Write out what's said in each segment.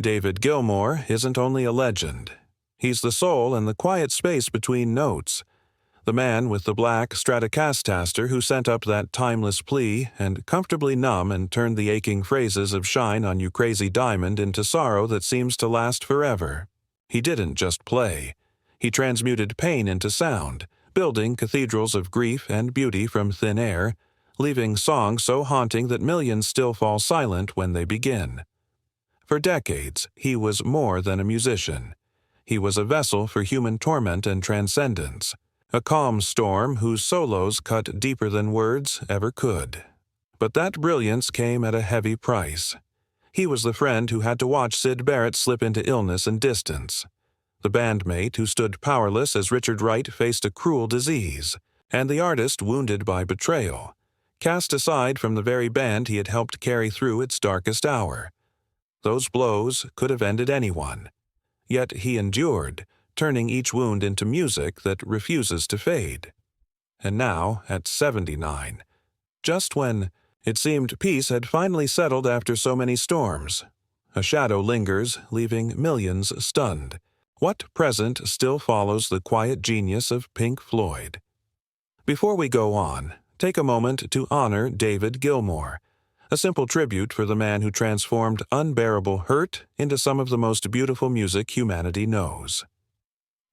David Gilmour isn't only a legend. He's the soul and the quiet space between notes. The man with the black Stratocaster who sent up that timeless plea and comfortably numb and turned the aching phrases of "Shine on You Crazy Diamond" into sorrow that seems to last forever. He didn't just play. He transmuted pain into sound, building cathedrals of grief and beauty from thin air, leaving songs so haunting that millions still fall silent when they begin. For decades, he was more than a musician. He was a vessel for human torment and transcendence, a calm storm whose solos cut deeper than words ever could. But that brilliance came at a heavy price. He was the friend who had to watch Syd Barrett slip into illness and distance, the bandmate who stood powerless as Richard Wright faced a cruel disease, and the artist wounded by betrayal, cast aside from the very band he had helped carry through its darkest hour. Those blows could have ended anyone. Yet he endured, turning each wound into music that refuses to fade. And now, at 79, just when it seemed peace had finally settled after so many storms, a shadow lingers, leaving millions stunned. What present still follows the quiet genius of Pink Floyd? Before we go on, take a moment to honor David Gilmour, a simple tribute for the man who transformed unbearable hurt into some of the most beautiful music humanity knows.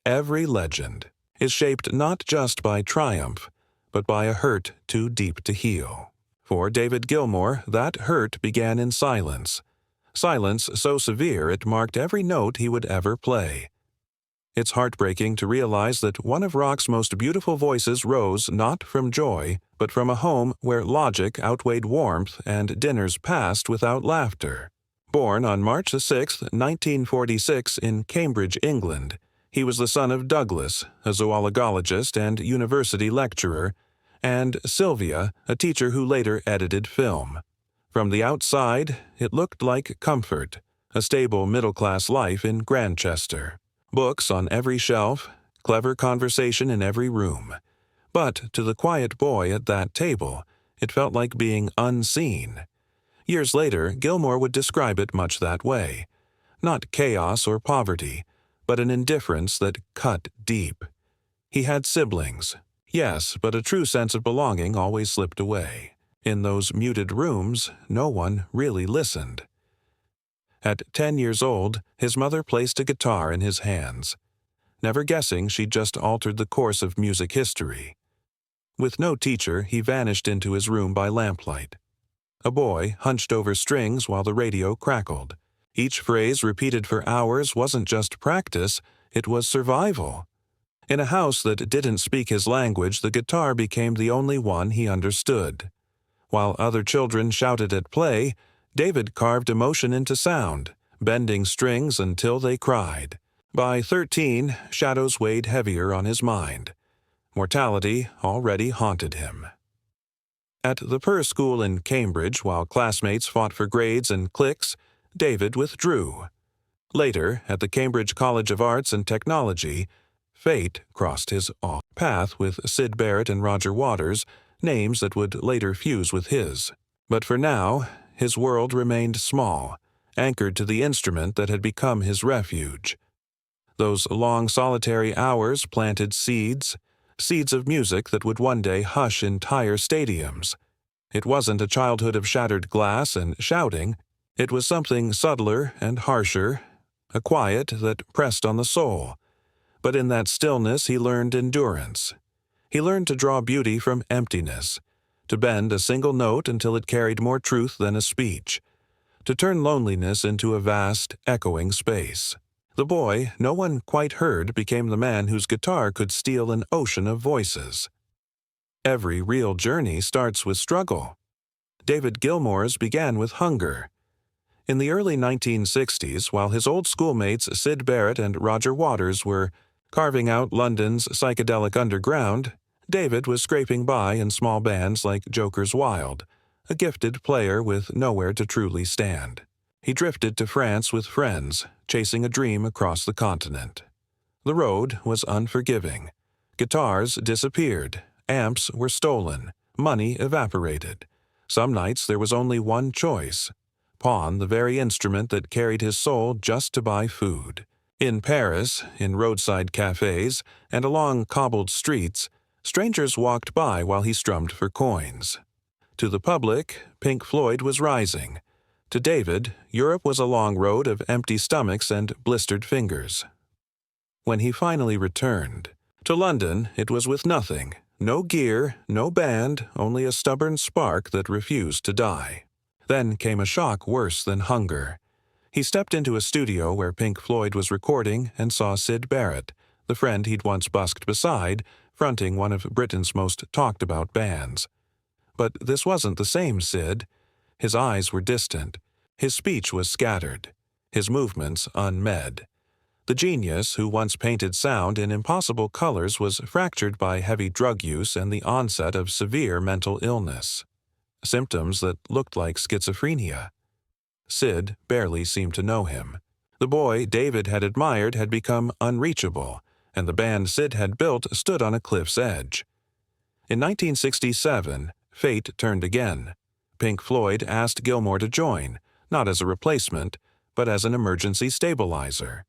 Every legend is shaped not just by triumph, but by a hurt too deep to heal. For David Gilmour, that hurt began in silence. Silence so severe it marked every note he would ever play. It's heartbreaking to realize that one of rock's most beautiful voices rose not from joy, but from a home where logic outweighed warmth and dinners passed without laughter. Born on March 6, 1946 in Cambridge, England, he was the son of Douglas, a zoologist and university lecturer, and Sylvia, a teacher who later edited film. From the outside, it looked like comfort, a stable middle-class life in Grantchester. Books on every shelf, clever conversation in every room. But to the quiet boy at that table, it felt like being unseen. Years later, Gilmour would describe it much that way. Not chaos or poverty, but an indifference that cut deep. He had siblings, yes, but a true sense of belonging always slipped away. In those muted rooms, no one really listened. At 10 years old, his mother placed a guitar in his hands, never guessing she'd just altered the course of music history. With no teacher, he vanished into his room by lamplight. A boy hunched over strings while the radio crackled. Each phrase repeated for hours wasn't just practice, it was survival. In a house that didn't speak his language, the guitar became the only one he understood. While other children shouted at play, David carved emotion into sound, bending strings until they cried. By 13, shadows weighed heavier on his mind. Mortality already haunted him. At the Perr School in Cambridge, while classmates fought for grades and cliques, David withdrew. Later, at the Cambridge College of Arts and Technology, fate crossed his off path with Syd Barrett and Roger Waters, names that would later fuse with his. But for now, his world remained small, anchored to the instrument that had become his refuge. Those long solitary hours planted seeds of music that would one day hush entire stadiums. It wasn't a childhood of shattered glass and shouting. It was something subtler and harsher, a quiet that pressed on the soul. But in that stillness he learned endurance. He learned to draw beauty from emptiness, to bend a single note until it carried more truth than a speech, to turn loneliness into a vast, echoing space. The boy no one quite heard became the man whose guitar could steal an ocean of voices. Every real journey starts with struggle. David Gilmour's began with hunger. In the early 1960s, while his old schoolmates Syd Barrett and Roger Waters were carving out London's psychedelic underground, David was scraping by in small bands like Joker's Wild, a gifted player with nowhere to truly stand. He drifted to France with friends, chasing a dream across the continent. The road was unforgiving. Guitars disappeared, amps were stolen, money evaporated. Some nights there was only one choice: pawn the very instrument that carried his soul just to buy food. In Paris, in roadside cafes, and along cobbled streets, strangers walked by while he strummed for coins. To the public, Pink Floyd was rising. To David, Europe was a long road of empty stomachs and blistered fingers. When he finally returned, to London it was with nothing, no gear, no band, only a stubborn spark that refused to die. Then came a shock worse than hunger. He stepped into a studio where Pink Floyd was recording and saw Syd Barrett, the friend he'd once busked beside, fronting one of Britain's most talked-about bands. But this wasn't the same Syd. His eyes were distant. His speech was scattered. His movements unmed. The genius who once painted sound in impossible colors was fractured by heavy drug use and the onset of severe mental illness. Symptoms that looked like schizophrenia. Syd barely seemed to know him. The boy David had admired had become unreachable, and the band Syd had built stood on a cliff's edge. In 1967, fate turned again. Pink Floyd asked Gilmour to join, not as a replacement, but as an emergency stabilizer.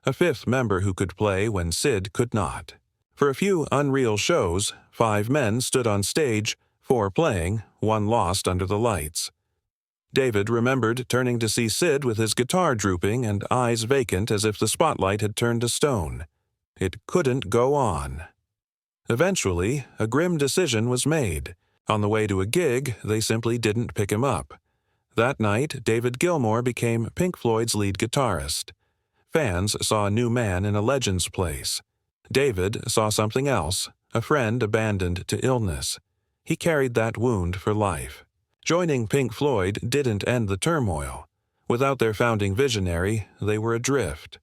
A fifth member who could play when Syd could not. For a few unreal shows, 5 men stood on stage, 4 playing, 1 lost under the lights. David remembered turning to see Syd with his guitar drooping and eyes vacant as if the spotlight had turned to stone. It couldn't go on. Eventually, a grim decision was made. On the way to a gig, they simply didn't pick him up. That night, David Gilmour became Pink Floyd's lead guitarist. Fans saw a new man in a legend's place. David saw something else, a friend abandoned to illness. He carried that wound for life. Joining Pink Floyd didn't end the turmoil. Without their founding visionary, they were adrift.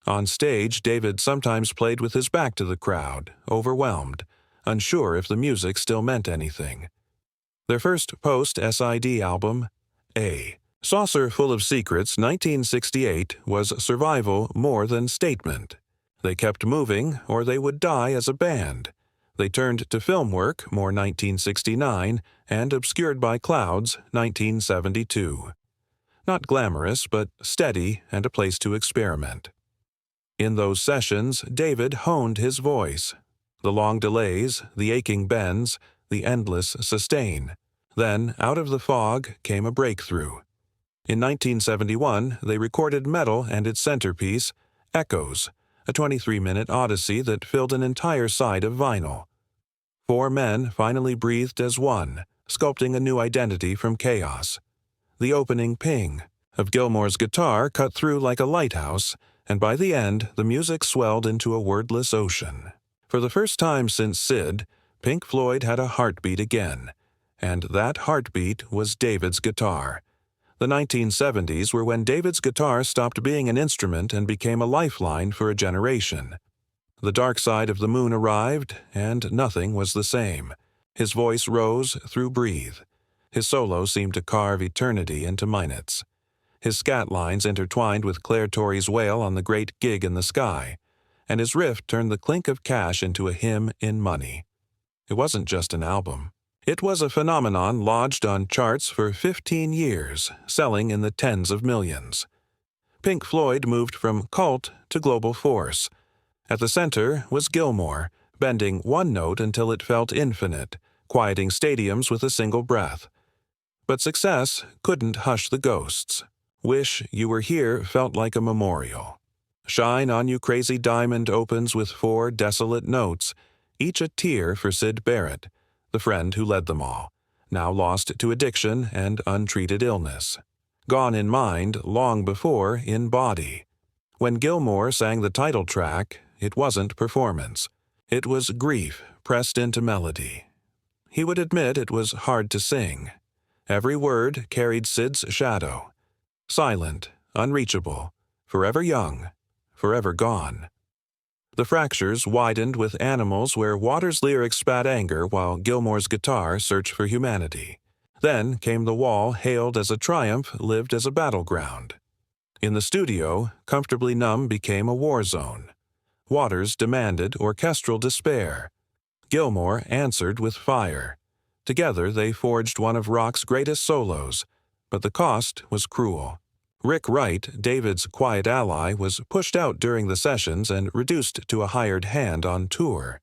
On stage, David sometimes played with his back to the crowd, overwhelmed, unsure if the music still meant anything. Their first post-SID album, A Saucer Full of Secrets, 1968, was survival more than statement. They kept moving, or they would die as a band. They turned to film work, more 1969, and Obscured by Clouds, 1972. Not glamorous, but steady and a place to experiment. In those sessions, David honed his voice. The long delays, the aching bends, the endless sustain. Then, out of the fog, came a breakthrough. In 1971, they recorded Metal and its centerpiece, Echoes, a 23-minute odyssey that filled an entire side of vinyl. 4 men finally breathed as one, sculpting a new identity from chaos. The opening ping of Gilmour's guitar cut through like a lighthouse, and by the end, the music swelled into a wordless ocean. For the first time since Syd, Pink Floyd had a heartbeat again, and that heartbeat was David's guitar. The 1970s were when David's guitar stopped being an instrument and became a lifeline for a generation. The dark side of the moon arrived, and nothing was the same. His voice rose through breathe. His solo seemed to carve eternity into minutes. His scat lines intertwined with Claire Torrey's wail on the great gig in the sky, and his riff turned the clink of cash into a hymn in money. It wasn't just an album. It was a phenomenon lodged on charts for 15 years, selling in the tens of millions. Pink Floyd moved from cult to global force. At the center was Gilmour, bending one note until it felt infinite, quieting stadiums with a single breath. But success couldn't hush the ghosts. Wish You Were Here felt like a memorial. Shine On You Crazy Diamond opens with 4 desolate notes, each a tear for Syd Barrett, the friend who led them all, now lost to addiction and untreated illness. Gone in mind long before in body. When Gilmour sang the title track, it wasn't performance. It was grief pressed into melody. He would admit it was hard to sing. Every word carried Syd's shadow. Silent, unreachable, forever young, forever gone. The fractures widened with Animals where Waters' lyrics spat anger while Gilmour's guitar searched for humanity. Then came The Wall, hailed as a triumph, lived as a battleground. In the studio, Comfortably Numb became a war zone. Waters demanded orchestral despair. Gilmour answered with fire. Together they forged one of rock's greatest solos, but the cost was cruel. Rick Wright, David's quiet ally, was pushed out during the sessions and reduced to a hired hand on tour.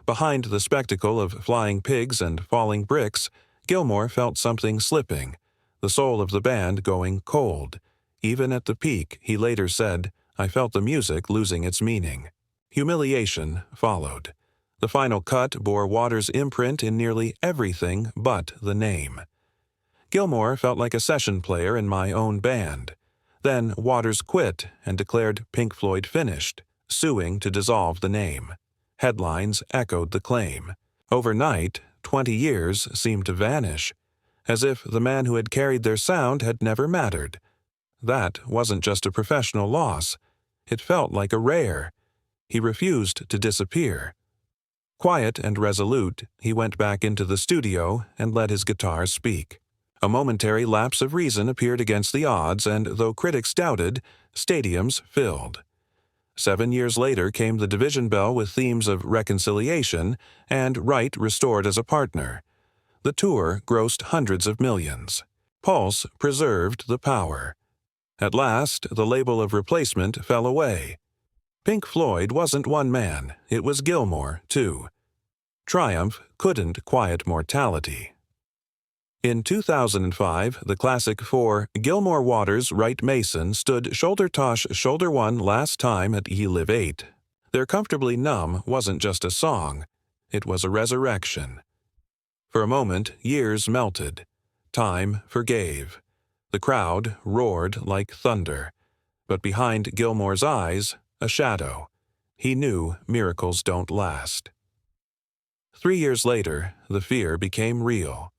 Behind the spectacle of flying pigs and falling bricks, Gilmour felt something slipping, the soul of the band going cold. Even at the peak, he later said, "I felt the music losing its meaning." Humiliation followed. The final cut bore Waters' imprint in nearly everything but the name. Gilmour felt like a session player in my own band. Then Waters quit and declared Pink Floyd finished, suing to dissolve the name. Headlines echoed the claim. Overnight, 20 years seemed to vanish, as if the man who had carried their sound had never mattered. That wasn't just a professional loss. It felt like a rare. He refused to disappear. Quiet and resolute, he went back into the studio and let his guitar speak. A momentary lapse of reason appeared against the odds, and though critics doubted, stadiums filled. 7 years later came the division bell with themes of reconciliation, and Wright restored as a partner. The tour grossed hundreds of millions. Pulse preserved the power. At last, the label of replacement fell away. Pink Floyd wasn't one man, it was Gilmour, too. Triumph couldn't quiet mortality. In 2005, the classic four, Gilmour, Waters, Wright, Mason, stood shoulder one last time at Ye Live 8. Their Comfortably Numb wasn't just a song, it was a resurrection. For a moment, years melted. Time forgave. The crowd roared like thunder. But behind Gilmour's eyes, a shadow. He knew miracles don't last. 3 years later, the fear became real.